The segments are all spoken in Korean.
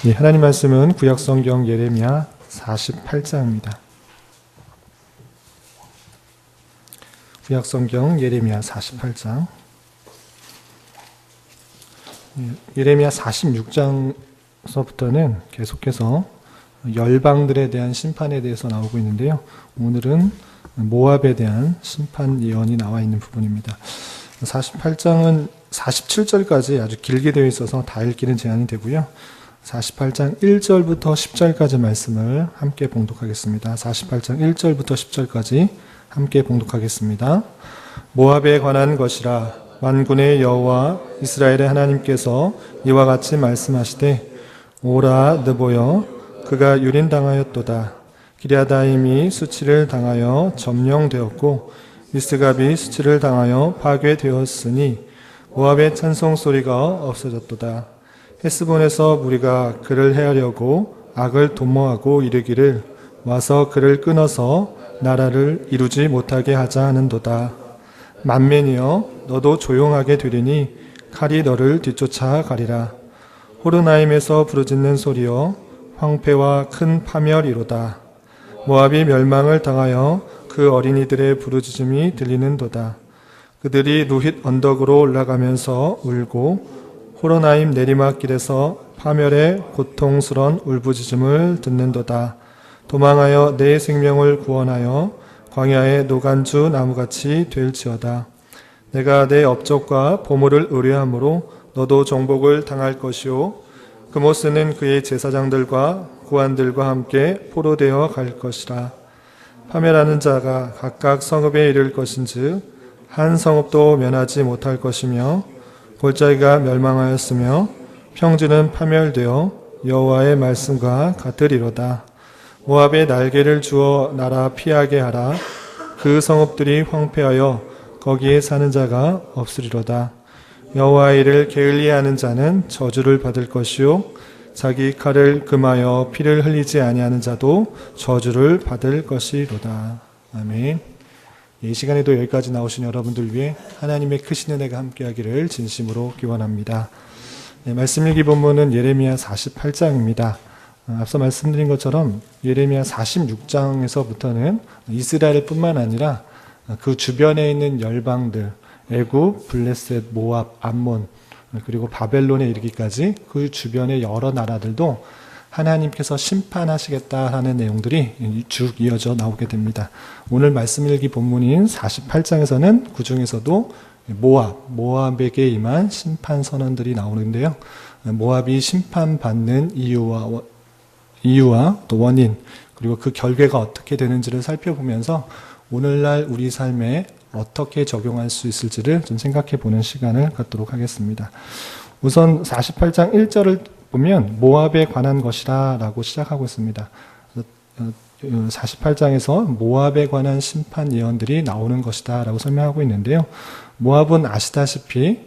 예, 하나님 말씀은 구약성경 예레미야 48장입니다. 구약성경 예레미야 48장. 예레미야 46장서부터는 계속해서 열방들에 대한 심판에 대해서 나오고 있는데요. 오늘은 모압에 대한 심판 예언이 나와 있는 부분입니다. 48장은 47절까지 아주 길게 되어 있어서 다 읽기는 제한이 되고요. 48장 1절부터 10절까지 말씀을 함께 봉독하겠습니다. 48장 1절부터 10절까지 함께 봉독하겠습니다. 모압에 관한 것이라 만군의 여호와 이스라엘의 하나님께서 이와 같이 말씀하시되 오라 느보여 그가 유린당하였도다. 기랴다임이 수치를 당하여 점령되었고 미스갑이 수치를 당하여 파괴되었으니 모압의 찬송 소리가 없어졌도다. 헤스본에서 무리가 그를 해하려고 악을 도모하고 이르기를 와서 그를 끊어서 나라를 이루지 못하게 하자 하는도다. 만맨이여 너도 조용하게 되리니 칼이 너를 뒤쫓아 가리라. 호르나임에서 부르짖는 소리여 황폐와 큰 파멸이로다. 모압이 멸망을 당하여 그 어린이들의 부르짖음이 들리는도다. 그들이 루힛 언덕으로 올라가면서 울고 호로나임 내리막길에서 파멸의 고통스런 울부짖음을 듣는도다. 도망하여 내 생명을 구원하여 광야의 노간주 나무같이 될지어다. 내가 내 업적과 보물을 의뢰함으로 너도 정복을 당할 것이요 그모스는 그의 제사장들과 고관들과 함께 포로되어 갈 것이라. 파멸하는 자가 각각 성읍에 이를 것인즉 한 성읍도 면하지 못할 것이며 골짜기가 멸망하였으며 평지는 파멸되어 여호와의 말씀과 같으리로다. 모압에 날개를 주어 나라 피하게 하라. 그 성읍들이 황폐하여 거기에 사는 자가 없으리로다. 여호와의 일을 게을리하는 자는 저주를 받을 것이요 자기 칼을 금하여 피를 흘리지 아니하는 자도 저주를 받을 것이로다. 아멘. 이 시간에도 여기까지 나오신 여러분들 위해 하나님의 크신 은혜가 함께하기를 진심으로 기원합니다. 네, 말씀 일기 본문은 예레미야 48장입니다. 앞서 말씀드린 것처럼 예레미야 46장에서부터는 이스라엘뿐만 아니라 그 주변에 있는 열방들, 애굽, 블레셋, 모압, 암몬, 그리고 바벨론에 이르기까지 그 주변의 여러 나라들도 하나님께서 심판하시겠다 하는 내용들이 쭉 이어져 나오게 됩니다. 오늘 말씀 일기 본문인 48장에서는 그 중에서도 모압에게 임한 심판 선언들이 나오는데요. 모압이 심판받는 이유와 또 원인, 그리고 그 결과가 어떻게 되는지를 살펴보면서 오늘날 우리 삶에 어떻게 적용할 수 있을지를 좀 생각해 보는 시간을 갖도록 하겠습니다. 우선 48장 1절을 보면 모압에 관한 것이라 라고 시작하고 있습니다. 48장에서 모압에 관한 심판 예언들이 나오는 것이다 라고 설명하고 있는데요. 모압은 아시다시피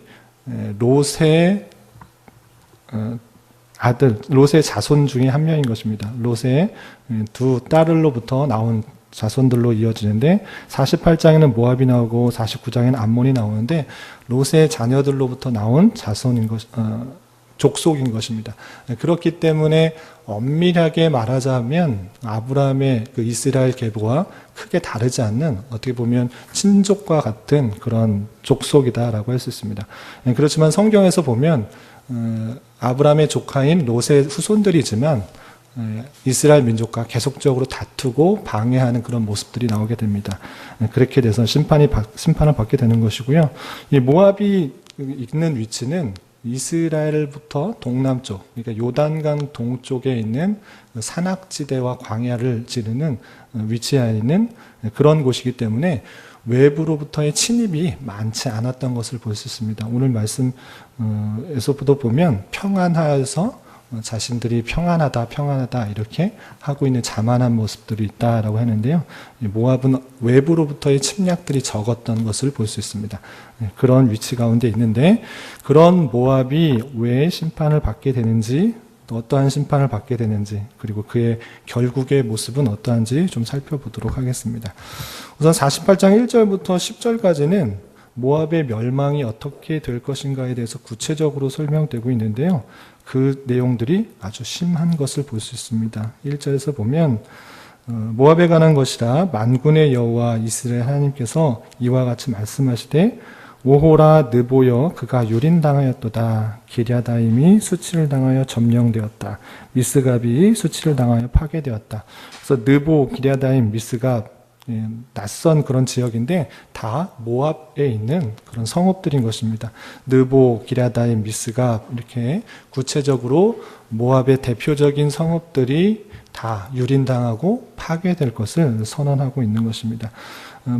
롯의 아들, 롯의 자손 중에 한 명인 것입니다. 롯의 두 딸로부터 나온 자손들로 이어지는데 48장에는 모압이 나오고 49장에는 암몬이 나오는데 롯의 자녀들로부터 나온 자손인 것, 족속인 것입니다. 그렇기 때문에 엄밀하게 말하자면 아브라함의 그 이스라엘 계보와 크게 다르지 않는 어떻게 보면 친족과 같은 그런 족속이다라고 할 수 있습니다. 그렇지만 성경에서 보면 아브라함의 조카인 롯의 후손들이지만 이스라엘 민족과 계속적으로 다투고 방해하는 그런 모습들이 나오게 됩니다. 그렇게 돼서 심판을 받게 되는 것이고요. 이 모압이 있는 위치는 이스라엘부터 동남쪽, 그러니까 요단강 동쪽에 있는 산악지대와 광야를 지르는 위치에 있는 그런 곳이기 때문에 외부로부터의 침입이 많지 않았던 것을 볼 수 있습니다. 오늘 말씀에서부터 보면 평안하여서 자신들이 평안하다 이렇게 하고 있는 자만한 모습들이 있다라고 하는데요. 모압은 외부로부터의 침략들이 적었던 것을 볼 수 있습니다. 그런 위치 가운데 있는데 그런 모압이 왜 심판을 받게 되는지 또 어떠한 심판을 받게 되는지 그리고 그의 결국의 모습은 어떠한지 좀 살펴보도록 하겠습니다. 우선 48장 1절부터 10절까지는 모압의 멸망이 어떻게 될 것인가에 대해서 구체적으로 설명되고 있는데요. 그 내용들이 아주 심한 것을 볼 수 있습니다. 1절에서 보면 모압에 관한 것이라 만군의 여호와 이스라엘 하나님께서 이와 같이 말씀하시되 오호라 느보여 그가 유린당하였도다. 기랴다임이 수치를 당하여 점령되었다. 미스갑이 수치를 당하여 파괴되었다. 그래서 느보, 기랴다임, 미스갑 낯선 그런 지역인데 다 모압에 있는 그런 성읍들인 것입니다. 느보, 기랴다임, 미스갑 이렇게 구체적으로 모압의 대표적인 성읍들이 다 유린당하고 파괴될 것을 선언하고 있는 것입니다.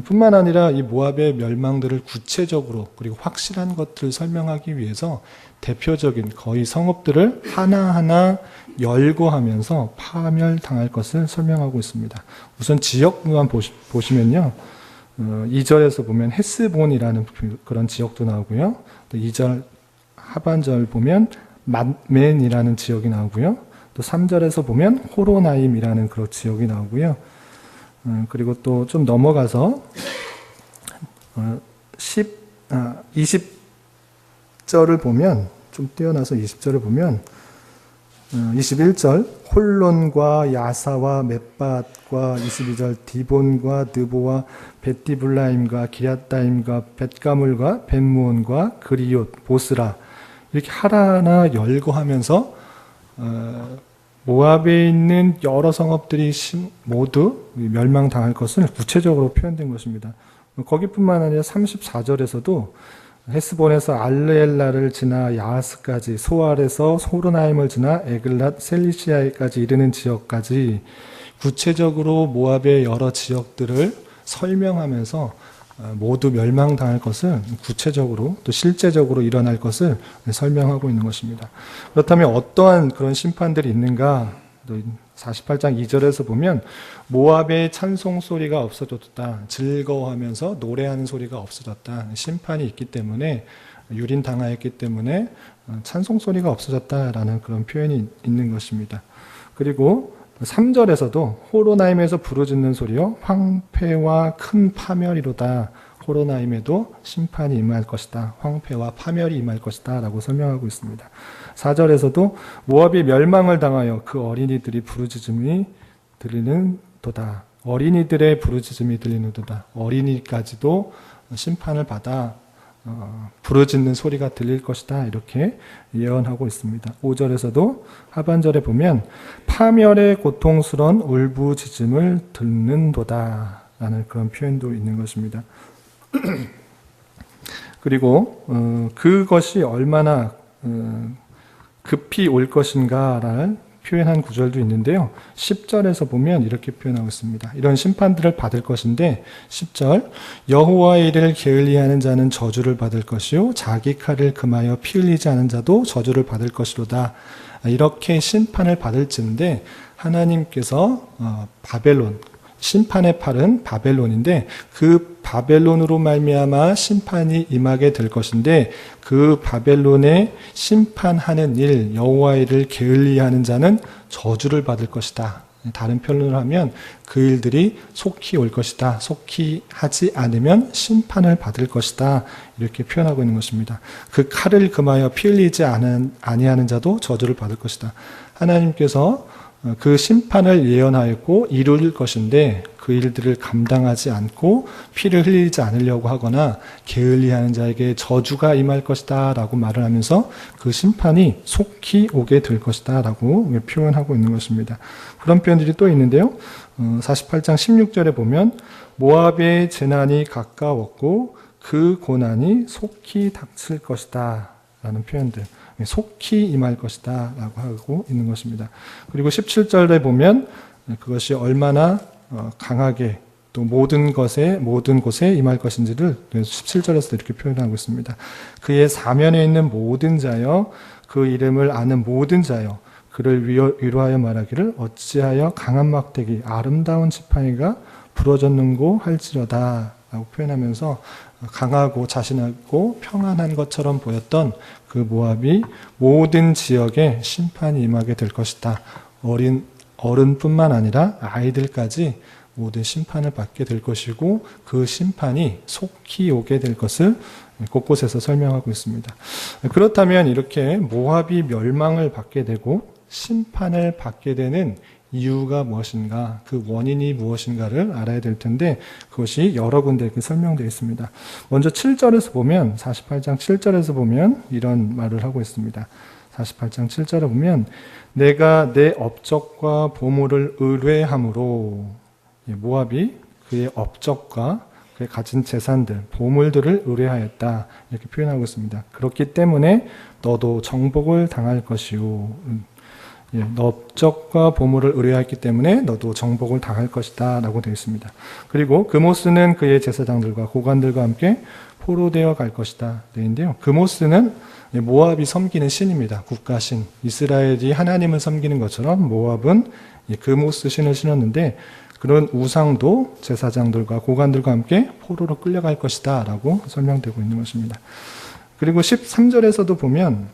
뿐만 아니라 이 모압의 멸망들을 구체적으로 그리고 확실한 것들을 설명하기 위해서 대표적인 거의 성읍들을 하나하나 열거하면서 파멸당할 것을 설명하고 있습니다. 우선 지역만 보시면요. 2절에서 보면 헤스본이라는 그런 지역도 나오고요. 또 2절 하반절 보면 맘멘이라는 지역이 나오고요. 또 3절에서 보면 호로나임이라는 그런 지역이 나오고요. 그리고 또 좀 넘어가서 20절을 보면 좀 뛰어나서 20절을 보면 21절 홀론과 야사와 мет밭과 22절 디본과 느보와 벳디블라임과 기랴다임과 벳가물과 벳무온과 그리옷 보스라 이렇게 하나하나 열거하면서 모압에 있는 여러 성읍들이 모두 멸망당할 것을 구체적으로 표현된 것입니다. 거기뿐만 아니라 34절에서도 헤스본에서 알르엘라를 지나 야하스까지, 소알에서 호르나임을 지나 에글랏 셀리시아에까지 이르는 지역까지 구체적으로 모압의 여러 지역들을 설명하면서 모두 멸망당할 것을 구체적으로 또 실제적으로 일어날 것을 설명하고 있는 것입니다. 그렇다면 어떠한 그런 심판들이 있는가? 48장 2절에서 보면 모압의 찬송 소리가 없어졌다. 즐거워하면서 노래하는 소리가 없어졌다. 심판이 있기 때문에 유린당하였기 때문에 찬송 소리가 없어졌다라는 그런 표현이 있는 것입니다. 그리고 3절에서도 호로나임에서 부르짖는 소리요 황폐와 큰 파멸이로다. 호로나임에도 심판이 임할 것이다. 황폐와 파멸이 임할 것이다 라고 설명하고 있습니다. 4절에서도 모압이 멸망을 당하여 그 어린이들이 부르짖음이 들리는 도다. 어린이들의 부르짖음이 들리는 도다. 어린이까지도 심판을 받아 부르짖는 소리가 들릴 것이다. 이렇게 예언하고 있습니다. 5절에서도 하반절에 보면 파멸의 고통스러운 울부짖음을 듣는도다 라는 그런 표현도 있는 것입니다. 그리고 그것이 얼마나 급히 올 것인가를 표현한 구절도 있는데요. 10절에서 보면 이렇게 표현하고 있습니다. 이런 심판들을 받을 것인데 10절 여호와의 일을 게을리하는 자는 저주를 받을 것이요 자기 칼을 금하여 피 흘리지 않은 자도 저주를 받을 것이로다. 이렇게 심판을 받을 즈인데 하나님께서 바벨론 심판의 팔은 바벨론인데 그 바벨론으로 말미암아 심판이 임하게 될 것인데 그 바벨론의 심판하는 일 여호와의 일을 게을리하는 자는 저주를 받을 것이다. 다른 표현을 하면 그 일들이 속히 올 것이다. 속히 하지 않으면 심판을 받을 것이다. 이렇게 표현하고 있는 것입니다. 그 칼을 금하여 피 흘리지 아니하는 자도 저주를 받을 것이다. 하나님께서 그 심판을 예언하였고 이룰 것인데 그 일들을 감당하지 않고 피를 흘리지 않으려고 하거나 게을리하는 자에게 저주가 임할 것이다 라고 말을 하면서 그 심판이 속히 오게 될 것이다 라고 표현하고 있는 것입니다. 그런 표현들이 또 있는데요. 48장 16절에 보면 모압의 재난이 가까웠고 그 고난이 속히 닥칠 것이다 라는 표현들 속히 임할 것이다 라고 하고 있는 것입니다. 그리고 17절에 보면 그것이 얼마나 강하게 또 모든 곳에 임할 것인지를 17절에서 이렇게 표현하고 있습니다. 그의 사면에 있는 모든 자여 그 이름을 아는 모든 자여 그를 위로하여 말하기를 어찌하여 강한 막대기 아름다운 지팡이가 부러졌는고 할지로다 라고 표현하면서 강하고 자신하고 평안한 것처럼 보였던 그 모압이 모든 지역에 심판이 임하게 될 것이다. 어른뿐만 아니라 아이들까지 모든 심판을 받게 될 것이고 그 심판이 속히 오게 될 것을 곳곳에서 설명하고 있습니다. 그렇다면 이렇게 모압이 멸망을 받게 되고 심판을 받게 되는 이유가 무엇인가, 그 원인이 무엇인가를 알아야 될 텐데 그것이 여러 군데 이렇게 설명되어 있습니다. 먼저 7절에서 보면, 48장 7절에서 보면 이런 말을 하고 있습니다. 48장 7절에 보면 내가 내 업적과 보물을 의뢰함으로, 모압이 그의 업적과 그의 가진 재산들, 보물들을 의뢰하였다, 이렇게 표현하고 있습니다. 그렇기 때문에 너도 정복을 당할 것이요, 너 업적과 보물을 의뢰하였기 때문에 너도 정복을 당할 것이다 라고 되어 있습니다. 그리고 그모스는 그의 제사장들과 고관들과 함께 포로되어 갈 것이다 되는데요. 그모스는 모압이 섬기는 신입니다. 국가신. 이스라엘이 하나님을 섬기는 것처럼 모압은 그모스 신을 신었는데 그런 우상도 제사장들과 고관들과 함께 포로로 끌려갈 것이다 라고 설명되고 있는 것입니다. 그리고 13절에서도 보면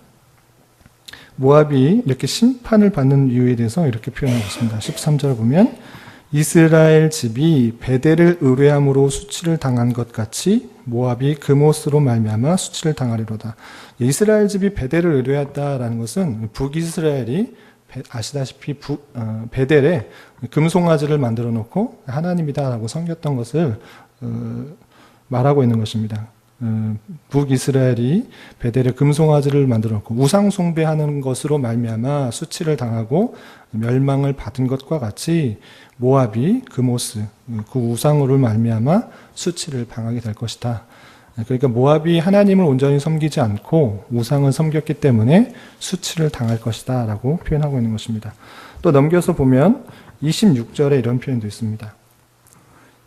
모압이 이렇게 심판을 받는 이유에 대해서 이렇게 표현하고 있습니다. 13절 보면 이스라엘 집이 베델을 의뢰함으로 수치를 당한 것 같이 모압이 그모스로 말미암아 수치를 당하리로다. 이스라엘 집이 베델을 의뢰했다라는 것은 북이스라엘이 아시다시피 베델에 금송아지를 만들어 놓고 하나님이다라고 섬겼던 것을 말하고 있는 것입니다. 북이스라엘이 베델에 금송아지를 만들어 놓고 우상 숭배하는 것으로 말미암아 수치를 당하고 멸망을 받은 것과 같이 모압이 그모스, 그 우상으로 말미암아 수치를 당하게 될 것이다. 그러니까 모압이 하나님을 온전히 섬기지 않고 우상을 섬겼기 때문에 수치를 당할 것이다 라고 표현하고 있는 것입니다. 또 넘겨서 보면 26절에 이런 표현도 있습니다.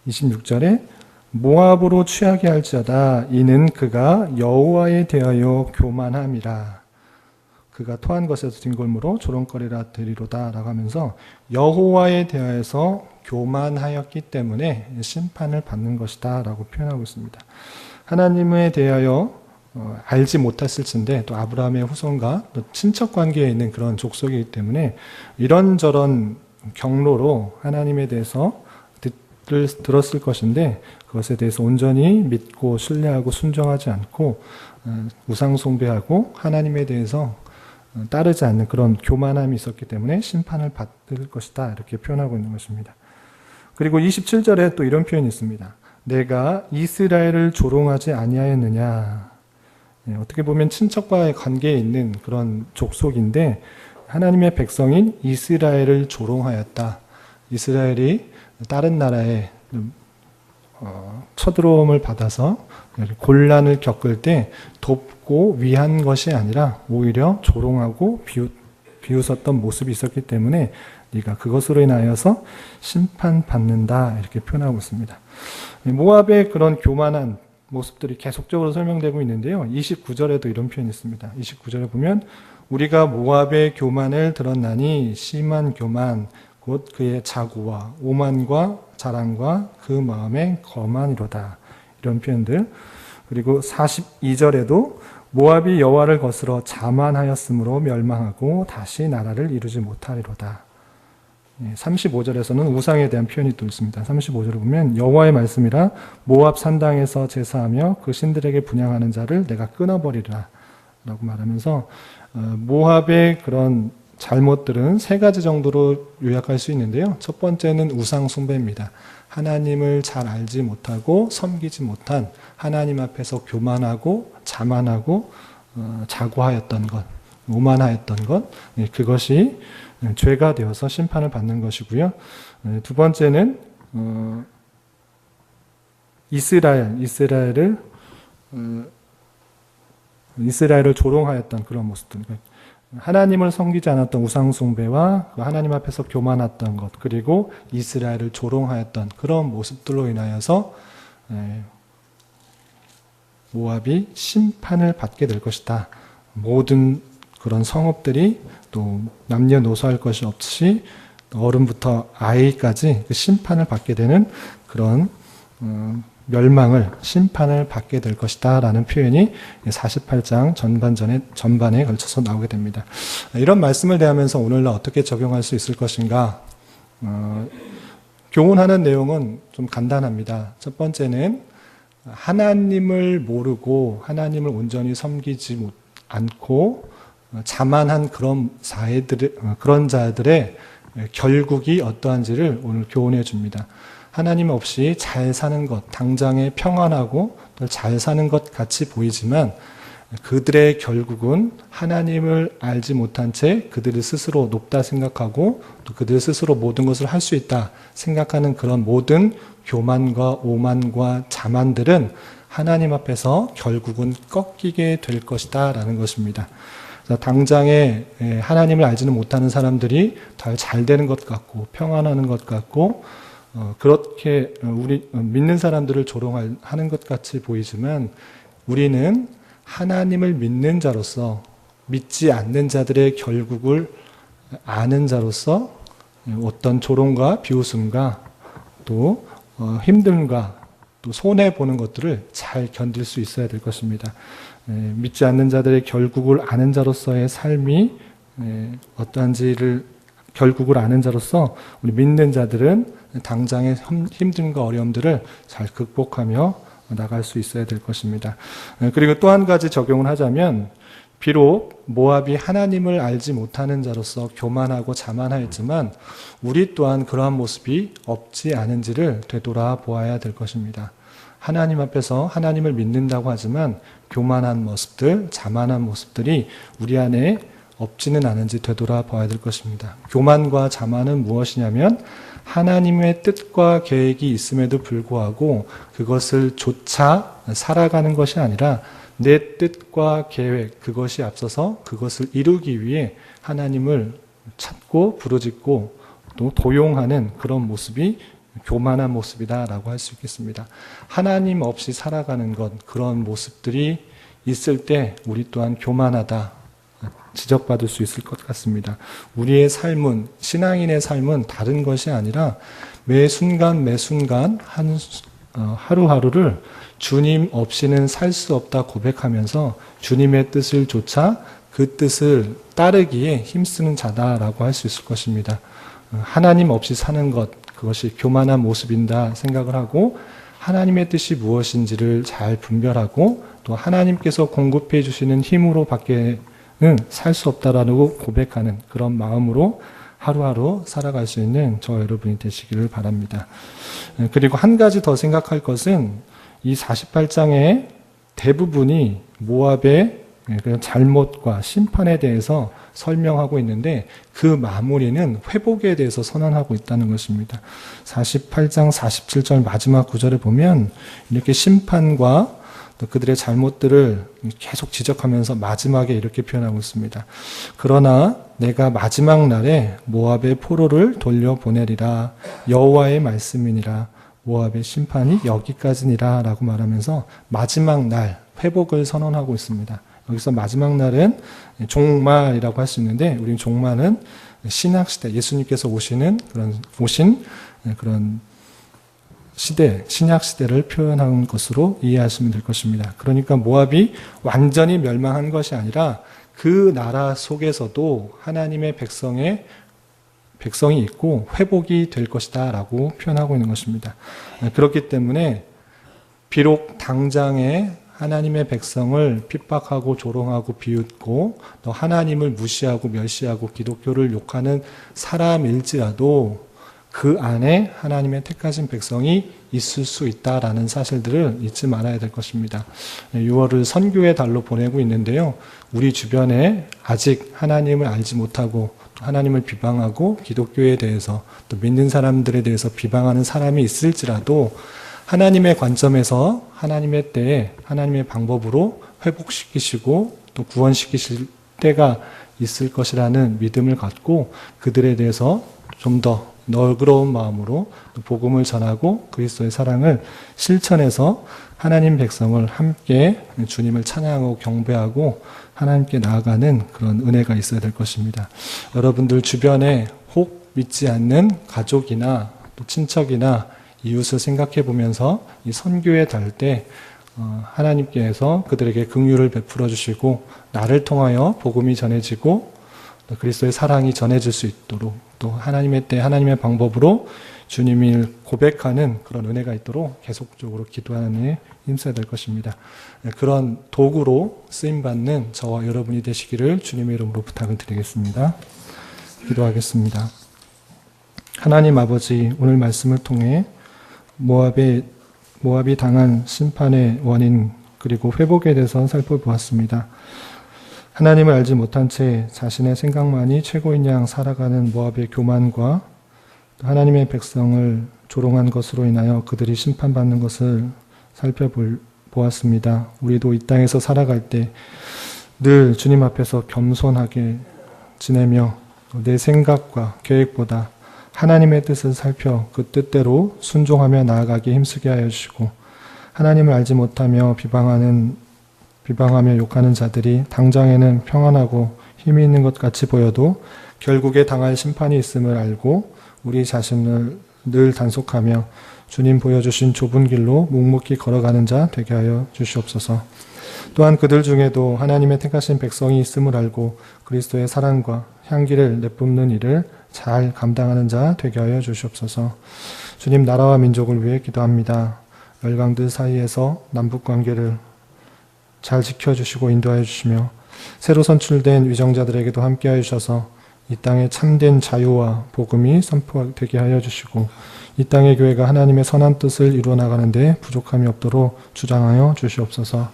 26절에 모압으로 취하게 할지어다 이는 그가 여호와에 대하여 교만함이라. 그가 토한 것에서 뒷골무로 조롱거리라 되리로다 라고 하면서 여호와에 대하여서 교만하였기 때문에 심판을 받는 것이다 라고 표현하고 있습니다. 하나님에 대하여 알지 못했을진데 또 아브라함의 후손과 또 친척 관계에 있는 그런 족속이기 때문에 이런저런 경로로 하나님에 대해서 들었을 것인데 그것에 대해서 온전히 믿고 신뢰하고 순종하지 않고 우상 숭배하고 하나님에 대해서 따르지 않는 그런 교만함이 있었기 때문에 심판을 받을 것이다 이렇게 표현하고 있는 것입니다. 그리고 27절에 또 이런 표현이 있습니다. 내가 이스라엘을 조롱하지 아니하였느냐. 어떻게 보면 친척과의 관계에 있는 그런 족속인데 하나님의 백성인 이스라엘을 조롱하였다. 이스라엘이 다른 나라에 쳐들어옴을 받아서 곤란을 겪을 때 돕고 위한 것이 아니라 오히려 조롱하고 비웃었던 모습이 있었기 때문에 네가 그것으로 인하여서 심판받는다 이렇게 표현하고 있습니다. 모압의 그런 교만한 모습들이 계속적으로 설명되고 있는데요. 29절에도 이런 표현이 있습니다. 29절에 보면 우리가 모압의 교만을 들었나니 심한 교만 곧 그의 자고와 오만과 자랑과 그 마음의 거만이로다. 이런 표현들. 그리고 42절에도 모압이 여호와를 거스러 자만하였으므로 멸망하고 다시 나라를 이루지 못하리로다. 35절에서는 우상에 대한 표현이 또 있습니다. 35절을 보면 여호와의 말씀이라 모압 산당에서 제사하며 그 신들에게 분향하는 자를 내가 끊어버리리라 라고 말하면서 모압의 그런 잘못들은 세 가지 정도로 요약할 수 있는데요. 첫 번째는 우상 숭배입니다. 하나님을 잘 알지 못하고 섬기지 못한 하나님 앞에서 교만하고 자만하고 자고하였던 것, 오만하였던 것, 그것이 죄가 되어서 심판을 받는 것이고요. 두 번째는 이스라엘을 조롱하였던 그런 모습들. 하나님을 섬기지 않았던 우상 숭배와 하나님 앞에서 교만했던 것, 그리고 이스라엘을 조롱하였던 그런 모습들로 인하여서 모압이 심판을 받게 될 것이다. 모든 그런 성읍들이 또 남녀노소할 것이 없이 어른부터 아이까지 그 심판을 받게 되는 그런 심판을 받게 될 것이다 라는 표현이 48장 전반에 걸쳐서 나오게 됩니다. 이런 말씀을 대하면서 오늘날 어떻게 적용할 수 있을 것인가? 교훈하는 내용은 좀 간단합니다. 첫 번째는 하나님을 모르고 하나님을 온전히 섬기지 않고 자만한 그런 자들의 결국이 어떠한지를 오늘 교훈해 줍니다. 하나님 없이 잘 사는 것, 당장에 평안하고 또 잘 사는 것 같이 보이지만 그들의 결국은 하나님을 알지 못한 채 그들을 스스로 높다 생각하고 또 그들 스스로 모든 것을 할 수 있다 생각하는 그런 모든 교만과 오만과 자만들은 하나님 앞에서 결국은 꺾이게 될 것이다 라는 것입니다. 당장에 하나님을 알지는 못하는 사람들이 더 잘 되는 것 같고 평안하는 것 같고 그렇게 우리 믿는 사람들을 조롱하는 것 같이 보이지만 우리는 하나님을 믿는 자로서 믿지 않는 자들의 결국을 아는 자로서 어떤 조롱과 비웃음과 또 힘듦과 또 손해보는 것들을 잘 견딜 수 있어야 될 것입니다. 믿지 않는 자들의 결국을 아는 자로서의 삶이 어떠한지를 결국을 아는 자로서 우리 믿는 자들은 당장의 힘듦과 어려움들을 잘 극복하며 나갈 수 있어야 될 것입니다. 그리고 또 한 가지 적용을 하자면 비록 모압이 하나님을 알지 못하는 자로서 교만하고 자만하였지만 우리 또한 그러한 모습이 없지 않은지를 되돌아 보아야 될 것입니다. 하나님 앞에서 하나님을 믿는다고 하지만 교만한 모습들, 자만한 모습들이 우리 안에 없지는 않은지 되돌아 봐야 될 것입니다. 교만과 자만은 무엇이냐면 하나님의 뜻과 계획이 있음에도 불구하고 그것을 조차 살아가는 것이 아니라 내 뜻과 계획, 그것이 앞서서 그것을 이루기 위해 하나님을 찾고 부르짖고 또 도용하는 그런 모습이 교만한 모습이다라고 할 수 있겠습니다. 하나님 없이 살아가는 것, 그런 모습들이 있을 때 우리 또한 교만하다 지적받을 수 있을 것 같습니다. 우리의 삶은, 신앙인의 삶은 다른 것이 아니라 매 순간 매 순간 하루하루를 주님 없이는 살 수 없다 고백하면서 주님의 뜻을 조차 그 뜻을 따르기에 힘쓰는 자다라고 할 수 있을 것입니다. 하나님 없이 사는 것, 그것이 교만한 모습인다 생각을 하고 하나님의 뜻이 무엇인지를 잘 분별하고 또 하나님께서 공급해 주시는 힘으로 밖에는 살 수 없다라고 고백하는 그런 마음으로 하루하루 살아갈 수 있는 저 여러분이 되시기를 바랍니다. 그리고 한 가지 더 생각할 것은 이 48장의 대부분이 모압의 그런 잘못과 심판에 대해서 설명하고 있는데 그 마무리는 회복에 대해서 선언하고 있다는 것입니다. 48장 47절 마지막 구절에 보면 이렇게 심판과 또 그들의 잘못들을 계속 지적하면서 마지막에 이렇게 표현하고 있습니다. 그러나 내가 마지막 날에 모압의 포로를 돌려보내리라. 여호와의 말씀이니라. 모압의 심판이 여기까지니라 라고 말하면서 마지막 날 회복을 선언하고 있습니다. 여기서 마지막 날은 종말이라고 할 수 있는데 우리는 종말은 신약시대, 예수님께서 오신 그런 시대, 신약시대를 표현한 것으로 이해하시면 될 것입니다. 그러니까 모압이 완전히 멸망한 것이 아니라 그 나라 속에서도 하나님의 백성이 있고 회복이 될 것이다 라고 표현하고 있는 것입니다. 그렇기 때문에 비록 당장에 하나님의 백성을 핍박하고 조롱하고 비웃고 또 하나님을 무시하고 멸시하고 기독교를 욕하는 사람일지라도 그 안에 하나님의 택하신 백성이 있을 수 있다라는 사실들을 잊지 말아야 될 것입니다. 6월을 선교의 달로 보내고 있는데요. 우리 주변에 아직 하나님을 알지 못하고 하나님을 비방하고 기독교에 대해서 또 믿는 사람들에 대해서 비방하는 사람이 있을지라도 하나님의 관점에서 하나님의 때에 하나님의 방법으로 회복시키시고 또 구원시키실 때가 있을 것이라는 믿음을 갖고 그들에 대해서 좀 더 너그러운 마음으로 복음을 전하고 그리스도의 사랑을 실천해서 하나님 백성을 함께 주님을 찬양하고 경배하고 하나님께 나아가는 그런 은혜가 있어야 될 것입니다. 여러분들 주변에 혹 믿지 않는 가족이나 또 친척이나 이웃을 생각해 보면서 이 선교에 달 때 하나님께서 그들에게 긍휼을 베풀어 주시고 나를 통하여 복음이 전해지고 또 그리스도의 사랑이 전해질 수 있도록, 또 하나님의 때 하나님의 방법으로 주님을 고백하는 그런 은혜가 있도록 계속적으로 기도하는 일에 힘써야 될 것입니다. 그런 도구로 쓰임받는 저와 여러분이 되시기를 주님의 이름으로 부탁을 드리겠습니다. 기도하겠습니다. 하나님 아버지, 오늘 말씀을 통해 모압이 당한 심판의 원인 그리고 회복에 대해서 살펴보았습니다. 하나님을 알지 못한 채 자신의 생각만이 최고인 양 살아가는 모압의 교만과 하나님의 백성을 조롱한 것으로 인하여 그들이 심판받는 것을 살펴보았습니다. 우리도 이 땅에서 살아갈 때 늘 주님 앞에서 겸손하게 지내며 내 생각과 계획보다 하나님의 뜻을 살펴 그 뜻대로 순종하며 나아가기 힘쓰게 하여 주시고, 하나님을 알지 못하며 비방하며 욕하는 자들이 당장에는 평안하고 힘이 있는 것 같이 보여도 결국에 당할 심판이 있음을 알고 우리 자신을 늘 단속하며 주님 보여주신 좁은 길로 묵묵히 걸어가는 자 되게 하여 주시옵소서. 또한 그들 중에도 하나님의 택하신 백성이 있음을 알고 그리스도의 사랑과 향기를 내뿜는 일을 잘 감당하는 자 되게 하여 주시옵소서. 주님, 나라와 민족을 위해 기도합니다. 열강들 사이에서 남북관계를 잘 지켜주시고 인도하여 주시며 새로 선출된 위정자들에게도 함께하여 주셔서 이 땅에 참된 자유와 복음이 선포되게 하여 주시고 이 땅의 교회가 하나님의 선한 뜻을 이루어 나가는데 부족함이 없도록 주장하여 주시옵소서.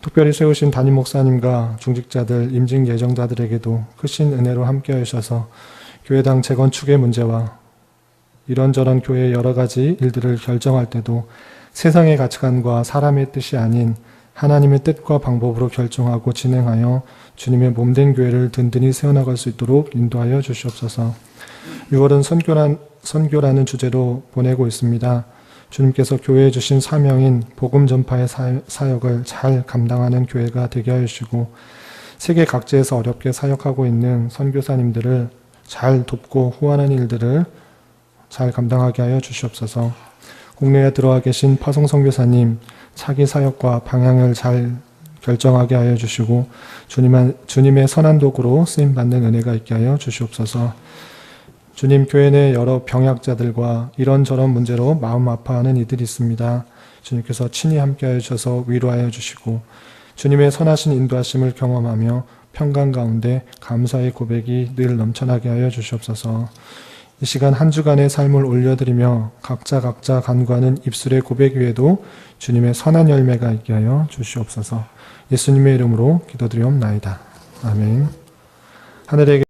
특별히 세우신 담임 목사님과 중직자들, 임직 예정자들에게도 크신 은혜로 함께하여 주셔서 교회당 재건축의 문제와 이런저런 교회의 여러 가지 일들을 결정할 때도 세상의 가치관과 사람의 뜻이 아닌 하나님의 뜻과 방법으로 결정하고 진행하여 주님의 몸된 교회를 든든히 세워나갈 수 있도록 인도하여 주시옵소서. 6월은 선교라는 주제로 보내고 있습니다. 주님께서 교회에 주신 사명인 복음 전파의 사역을 잘 감당하는 교회가 되게 하여 주시고 세계 각지에서 어렵게 사역하고 있는 선교사님들을 잘 돕고 후원하는 일들을 잘 감당하게 하여 주시옵소서. 국내에 들어와 계신 파송 선교사님 차기 사역과 방향을 잘 결정하게 하여 주시고 주님의 선한 도구로 쓰임받는 은혜가 있게 하여 주시옵소서. 주님, 교회 내 여러 병약자들과 이런저런 문제로 마음 아파하는 이들이 있습니다. 주님께서 친히 함께하여 주셔서 위로하여 주시고 주님의 선하신 인도하심을 경험하며 평강 가운데 감사의 고백이 늘 넘쳐나게 하여 주시옵소서. 이 시간 한 주간의 삶을 올려드리며 각자 간구하는 입술의 고백 위에도 주님의 선한 열매가 있게 하여 주시옵소서. 예수님의 이름으로 기도드리옵나이다. 아멘. 하늘에